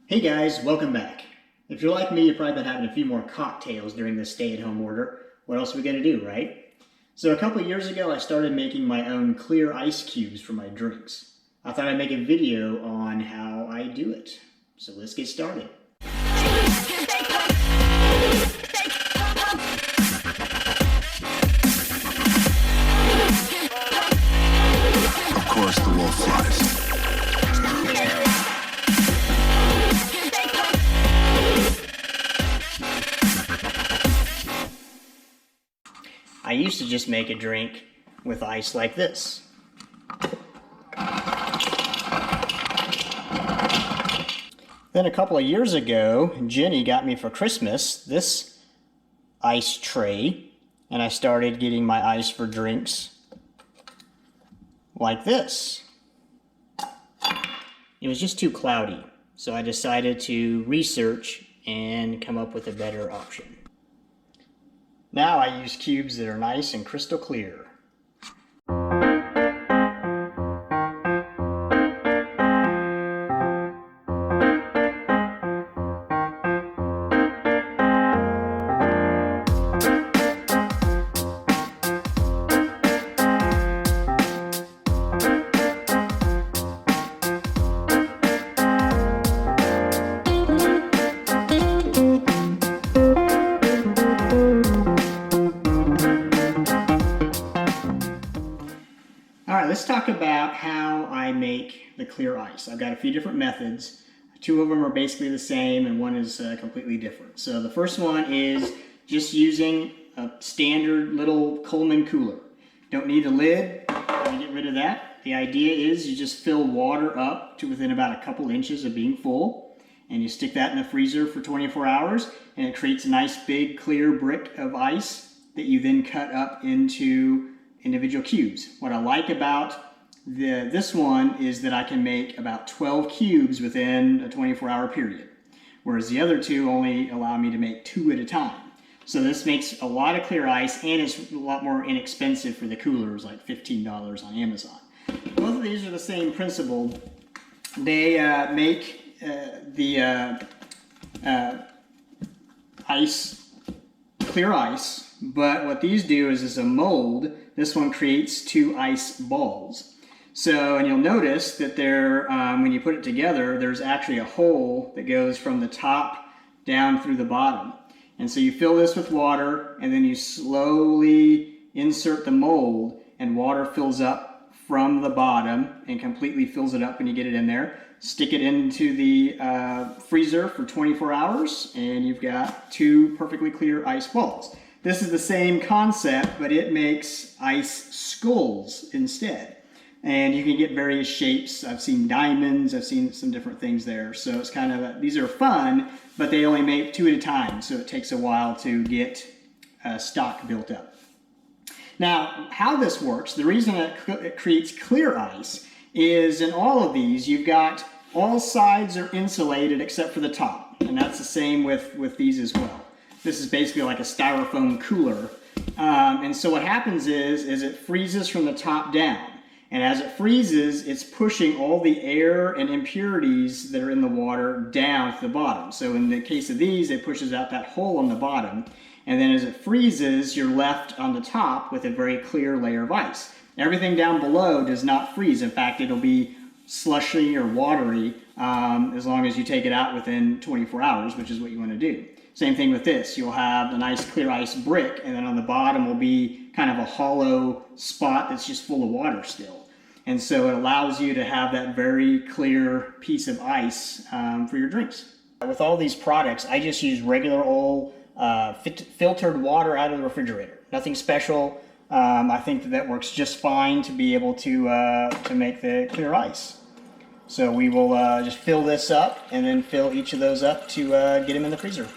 Hey guys, welcome back. If you're like me, you've probably been having a few more cocktails during this stay-at-home order. What else are we gonna do, right? So a couple years ago, I started making my own clear ice cubes for my drinks. I thought I'd make a video on how I do it. So let's get started. Of course, the wolf flies. I used to just make a drink with ice like this. Then a couple of years ago, Jenny got me for Christmas this ice tray, and I started getting my ice for drinks like this. It was just too cloudy, so I decided to research and come up with a better option. Now I use cubes that are nice and crystal clear. Alright, let's talk about how I make the clear ice. I've got a few different methods. Two of them are basically the same and one is completely different. So the first one is just using a standard little Coleman cooler. Don't need a lid, you get rid of that. The idea is you just fill water up to within about a couple inches of being full, and you stick that in the freezer for 24 hours, and it creates a nice big clear brick of ice that you then cut up into individual cubes. What I like about this one is that I can make about 12 cubes within a 24-hour period, whereas the other two only allow me to make 2 at a time. So this makes a lot of clear ice, and it's a lot more inexpensive for the coolers, like $15 on Amazon. Both of these are the same principle. They make the clear ice, but what these do is a mold. This one creates 2 ice balls. So, and you'll notice that when you put it together, there's actually a hole that goes from the top down through the bottom. And so you fill this with water, and then you slowly insert the mold, and water fills up from the bottom and completely fills it up when you get it in there. Stick it into the freezer for 24 hours, and you've got 2 perfectly clear ice balls. This is the same concept, but it makes ice skulls instead. And you can get various shapes. I've seen diamonds, I've seen some different things there. So it's kind of, these are fun, but they only make 2 at a time. So it takes a while to get stock built up. Now, how this works, the reason it creates clear ice is in all of these, you've got all sides are insulated except for the top. And that's the same with these as well. This is basically like a styrofoam cooler. And so what happens is it freezes from the top down. And as it freezes, it's pushing all the air and impurities that are in the water down to the bottom. So in the case of these, it pushes out that hole on the bottom. And then as it freezes, you're left on the top with a very clear layer of ice. Everything down below does not freeze. In fact, it'll be slushy or watery as long as you take it out within 24 hours, which is what you want to do. Same thing with this. You'll have a nice clear ice brick, and then on the bottom will be kind of a hollow spot that's just full of water still. And so it allows you to have that very clear piece of ice for your drinks. With all these products, I just use regular old filtered water out of the refrigerator. Nothing special. I think that works just fine to be able to make the clear ice. So we will just fill this up and then fill each of those up to get them in the freezer.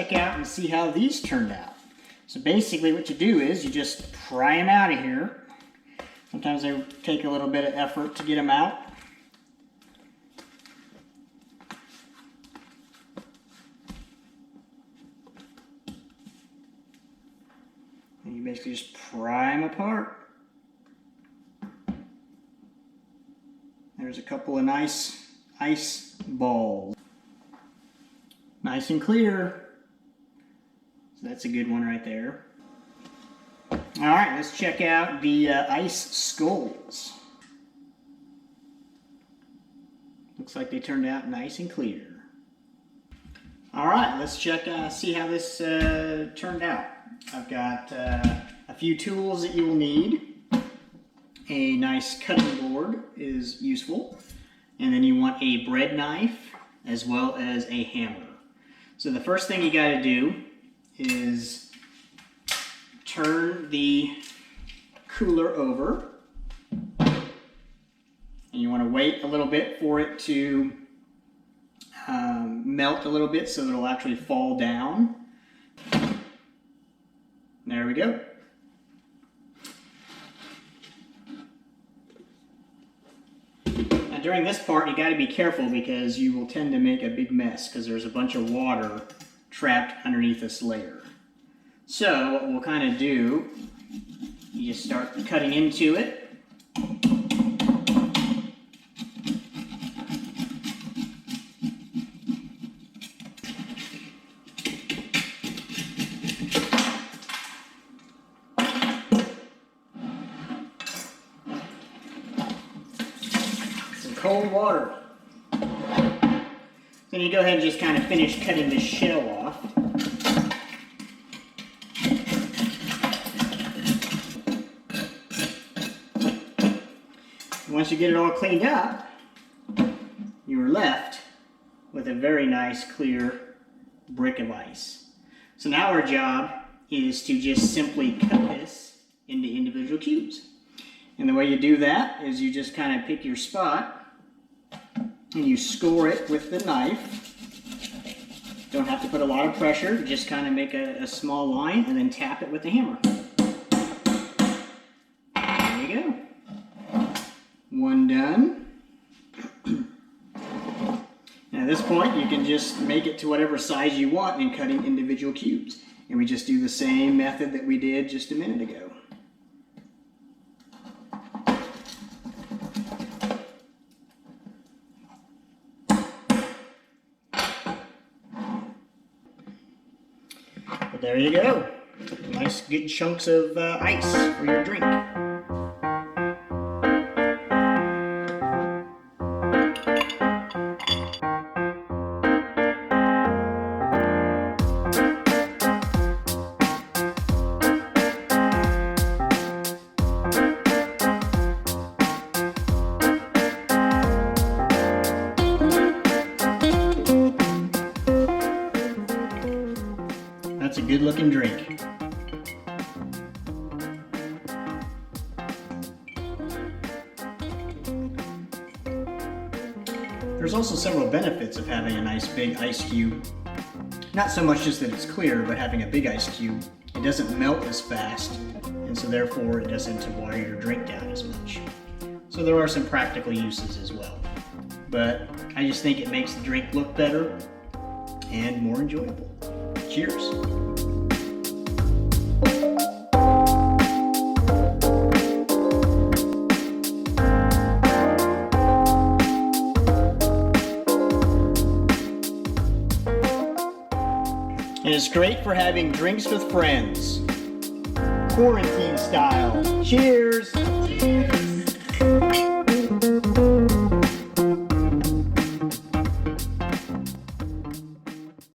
check out and see how these turned out. So basically what you do is you just pry them out of here. Sometimes they take a little bit of effort to get them out. And you basically just pry them apart. There's a couple of nice ice balls. Nice and clear. So that's a good one right there. All right, let's check out the ice skulls. Looks like they turned out nice and clear. All right, let's see how this turned out. I've got a few tools that you will need. A nice cutting board is useful, and then you want a bread knife as well as a hammer. So the first thing you got to do is turn the cooler over, and you want to wait a little bit for it to melt a little bit so that it'll actually fall down. There we go. Now during this part, you got to be careful because you will tend to make a big mess because there's a bunch of water trapped underneath this layer. So what we'll kind of do, you just start cutting into it. Cold water. Then you go ahead and just kind of finish cutting the shell off. Once you get it all cleaned up, you are left with a very nice clear brick of ice. So now our job is to just simply cut this into individual cubes. And the way you do that is you just kind of pick your spot and you score it with the knife. Don't have to put a lot of pressure, just kind of make a small line and then tap it with the hammer. There you go. One done. And at this point you can just make it to whatever size you want in cutting individual cubes. And we just do the same method that we did just a minute ago. But there you go. Nice good chunks of ice for your drink. That's a good looking drink. There's also several benefits of having a nice big ice cube. Not so much just that it's clear, but having a big ice cube, it doesn't melt as fast, and so therefore it doesn't water your drink down as much. So there are some practical uses as well. But I just think it makes the drink look better and more enjoyable. Cheers. And it's great for having drinks with friends. Quarantine style. Cheers!